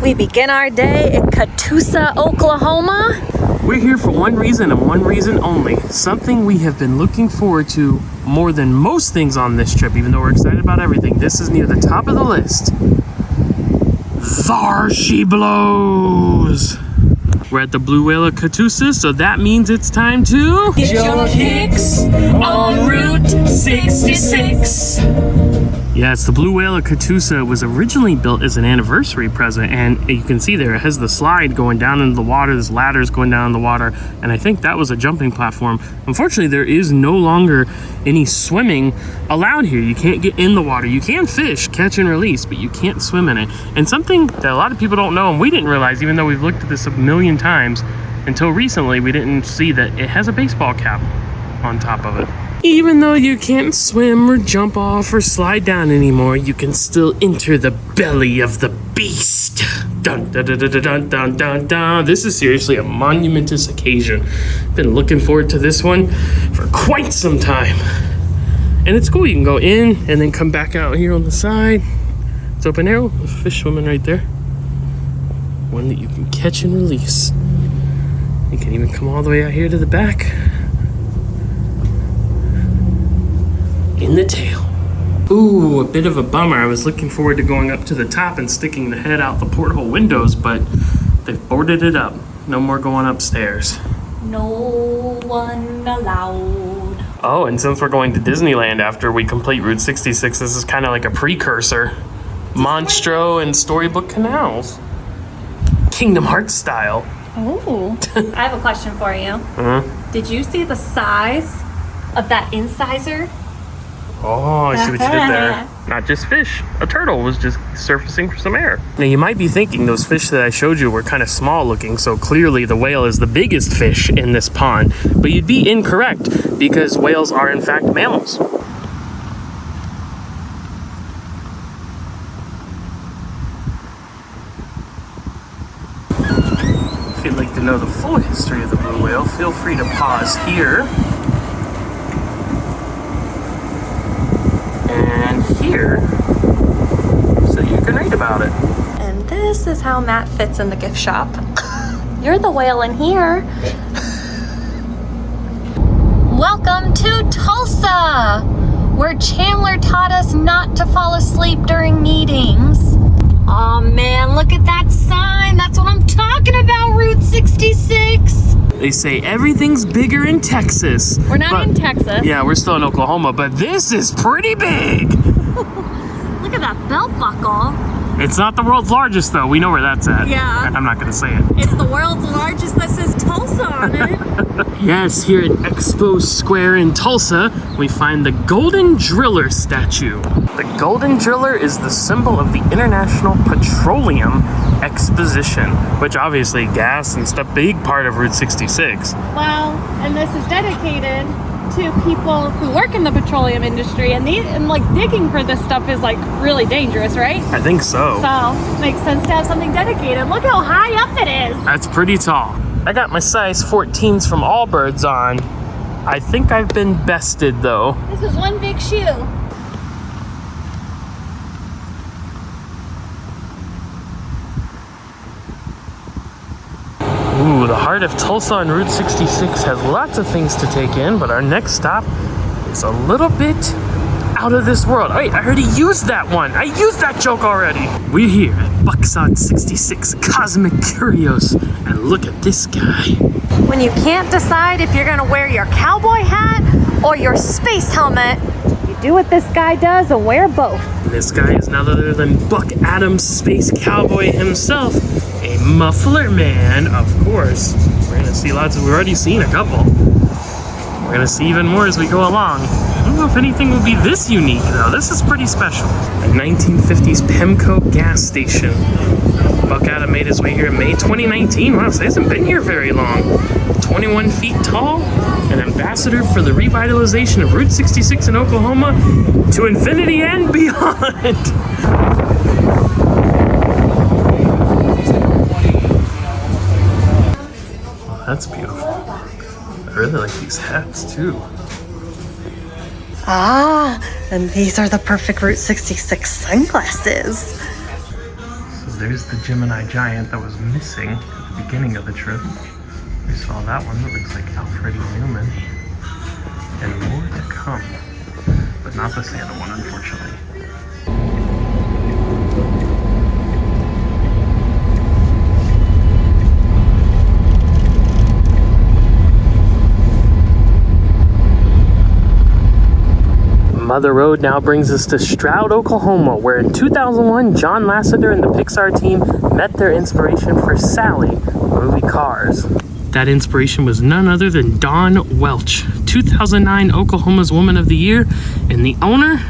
We begin our day in Catoosa, Oklahoma. We're here for one reason and one reason only. Something we have been looking forward to more than most things on this trip, even though we're excited about everything. This is near the top of the list. Thar she blows! We're at the Blue Whale of Catoosa, so that means it's time to get your kicks on Route 66. Yes, the Blue Whale of Catoosa was originally built as an anniversary present, and you can see there it has the slide going down into the water, there's ladders going down in the water, and I think that was a jumping platform. Unfortunately, there is no longer any swimming allowed here. You can't get in the water. You can fish, catch and release, but you can't swim in it. And something that a lot of people don't know, and we didn't realize, even though we've looked at this a million times, until recently we didn't see that it has a baseball cap on top of it. Even though you can't swim or jump off or slide down anymore, you can still enter the belly of the beast. Dun, dun, dun, dun, dun, dun, dun, dun. This is seriously a monumentous occasion. Been looking forward to this one for quite some time. And it's cool, you can go in and then come back out here on the side. It's open air, with fish swimming right there. One that you can catch and release. You can even come all the way out here to the back. In the tail. Ooh, a bit of a bummer. I was looking forward to going up to the top and sticking the head out the porthole windows, but they've boarded it up. No more going upstairs. No one allowed. Oh, and since we're going to Disneyland after we complete Route 66, this is kind of like a precursor. Monstro and Storybook Canals. Kingdom Hearts style. Oh. I have a question for you. Did you see the size of that incisor? Oh, I see what you did there. Not just fish. A turtle was just surfacing for some air. Now, you might be thinking those fish that I showed you were kind of small looking, so clearly the whale is the biggest fish in this pond. But you'd be incorrect, because whales are in fact mammals. If you'd like to know the full history of the blue whale, feel free to pause here. And here, so you can read about it. And this is how Matt fits in the gift shop. You're the whale in here. Welcome to Tulsa, where Chandler taught us not to fall asleep during meetings. Aw, man, look at that sign. That's what I'm talking about, Route 66. They say everything's bigger in Texas. We're not in Texas. Yeah, we're still in Oklahoma, but this is pretty big. Look at that belt buckle. It's not the world's largest, though. We know where that's at. Yeah. I'm not going to say it. It's the world's largest that says Tulsa on it. Yes, here at Expo Square in Tulsa, we find the Golden Driller statue. The Golden Driller is the symbol of the International Petroleum Exposition, which obviously gas and stuff, big part of Route 66. Well, and this is dedicated to people who work in the petroleum industry, and like digging for this stuff is like really dangerous, right? I think so. So makes sense to have something dedicated. Look how high up it is. That's pretty tall. I got my size 14s from Allbirds on. I think I've been bested though. This is one big shoe. Ooh, the heart of Tulsa on Route 66 has lots of things to take in, but our next stop is a little bit out of this world. Wait, I already used that one. I used that joke already. We're here at Bucksod 66 Cosmic Curios, and look at this guy. When you can't decide if you're gonna wear your cowboy hat or your space helmet, you do what this guy does and wear both. This guy is none other than Buck Adams, Space Cowboy himself, a muffler man, of course. We're gonna see lots of, we've already seen a couple. We're gonna see even more as we go along. I don't know if anything will be this unique though. This is pretty special. A 1950s Pemco gas station. Buck Adams made his way here in May 2019. Wow, so he hasn't been here very long. 21 feet tall, an ambassador for the revitalization of Route 66 in Oklahoma to infinity and beyond. Oh, that's beautiful. I really like these hats too. Ah, and these are the perfect Route 66 sunglasses. This is curios. There's the Gemini giant that was missing at the beginning of the trip. We saw that one that looks like Alfred E. Newman. And more to come. But not the Santa one, unfortunately. Mother Road now brings us to Stroud, Oklahoma, where in 2001, John Lasseter and the Pixar team met their inspiration for Sally, the movie Cars. That inspiration was none other than Dawn Welch, 2009 Oklahoma's Woman of the Year and the owner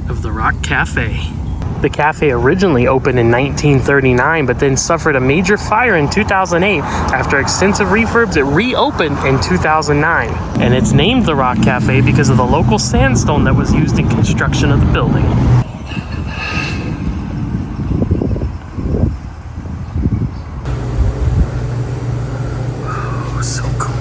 of the Rock Cafe. The cafe originally opened in 1939, but then suffered a major fire in 2008. After extensive refurbs, it reopened in 2009. And it's named the Rock Cafe because of the local sandstone that was used in construction of the building. Oh, so cool.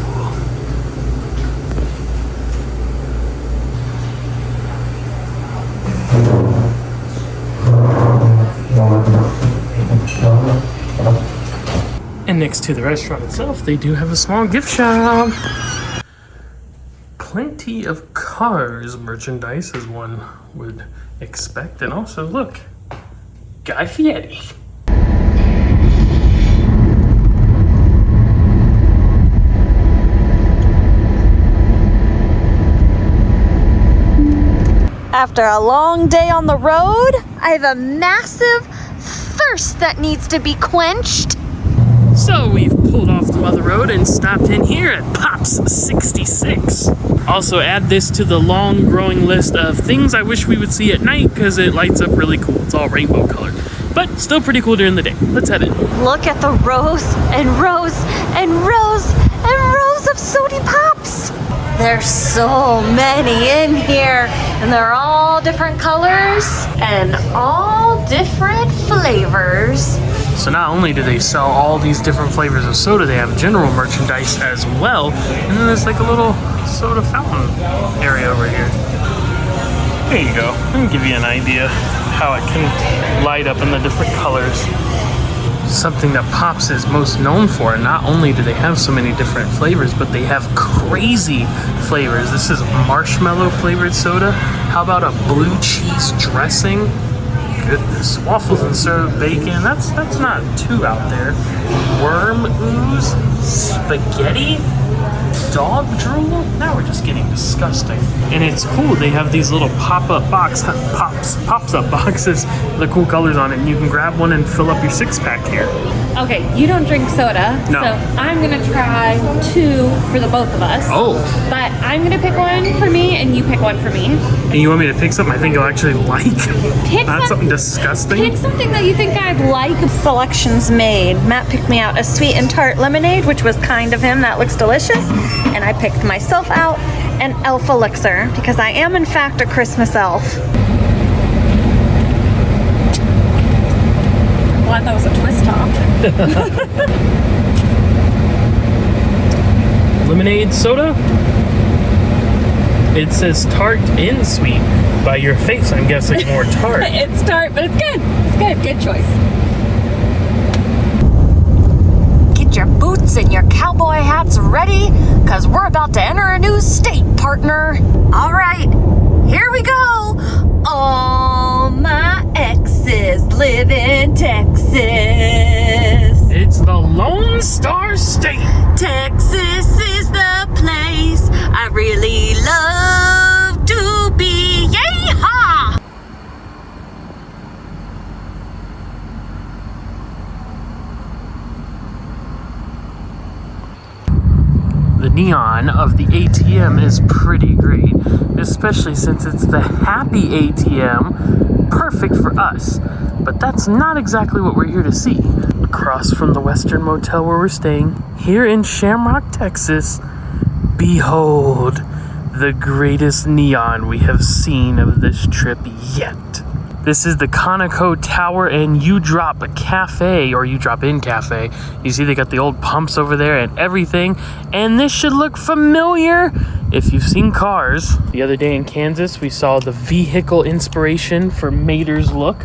And next to the restaurant itself, they do have a small gift shop. Plenty of Cars merchandise, as one would expect. And also, look, Guy Fieri. After a long day on the road, I have a massive thirst that needs to be quenched. So we've pulled off the Mother Road and stopped in here at Pops 66. Also add this to the long growing list of things I wish we would see at night because it lights up really cool. It's all rainbow colored, but still pretty cool during the day. Let's head in. Look at the rows and rows and rows and rows of Sody Pops. There's so many in here, and they're all different colors and all different flavors. So not only do they sell all these different flavors of soda, they have general merchandise as well. And then there's like a little soda fountain area over here. There you go. Let me give you an idea how it can light up in the different colors. Something that Pops is most known for. Not only do they have so many different flavors, but they have crazy flavors. This is marshmallow flavored soda. How about a blue cheese dressing? Goodness, waffles and served bacon. That's not too out there. Worm ooze, spaghetti, dog drool. Now we're just getting disgusting. And it's cool. They have these little pop-up pops-up boxes with the cool colors on it. And you can grab one and fill up your 6-pack here. Okay, you don't drink soda, No. so I'm gonna try 2 for the both of us. Oh. But I'm gonna pick one for me, and you pick one for me. And you want me to pick something I think you'll actually like? Pick Not something disgusting? Pick something that you think I'd like. Selections made. Matt picked me out a sweet and tart lemonade, which was kind of him. That looks delicious. And I picked myself out an elf elixir because I am in fact a Christmas elf. Glad that was a twist top. Lemonade soda? It says tart and sweet. By your face, I'm guessing more tart. It's tart, but it's good. It's good. Good choice. Get your boots and your cowboy hats ready, because we're about to enter a new state, partner. All right, here we go. All my exes live in Texas. It's the Lone Star State. Texas is the place I really love to be. Yay-ha! The neon of the ATM is pretty great, especially since it's the happy ATM, perfect for us. But that's not exactly what we're here to see. Across from the Western Motel where we're staying, here in Shamrock, Texas, behold the greatest neon we have seen of this trip yet. This is the Conoco Tower and You Drop Cafe, or You Drop In Cafe. You see they got the old pumps over there and everything. And this should look familiar if you've seen Cars. The other day in Kansas, we saw the vehicle inspiration for Mater's look.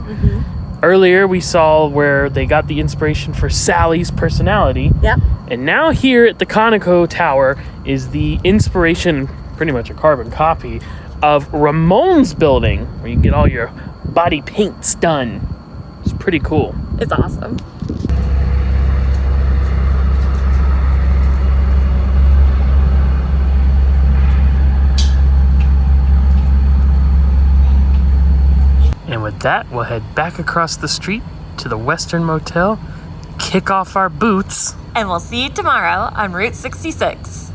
Earlier, we saw where they got the inspiration for Sally's personality. Yep. And now here at the Conoco Tower is the inspiration, pretty much a carbon copy, of Ramon's building, where you can get all your body paints done. It's pretty cool. It's awesome. And with that, we'll head back across the street to the Western Motel, kick off our boots. And we'll see you tomorrow on Route 66.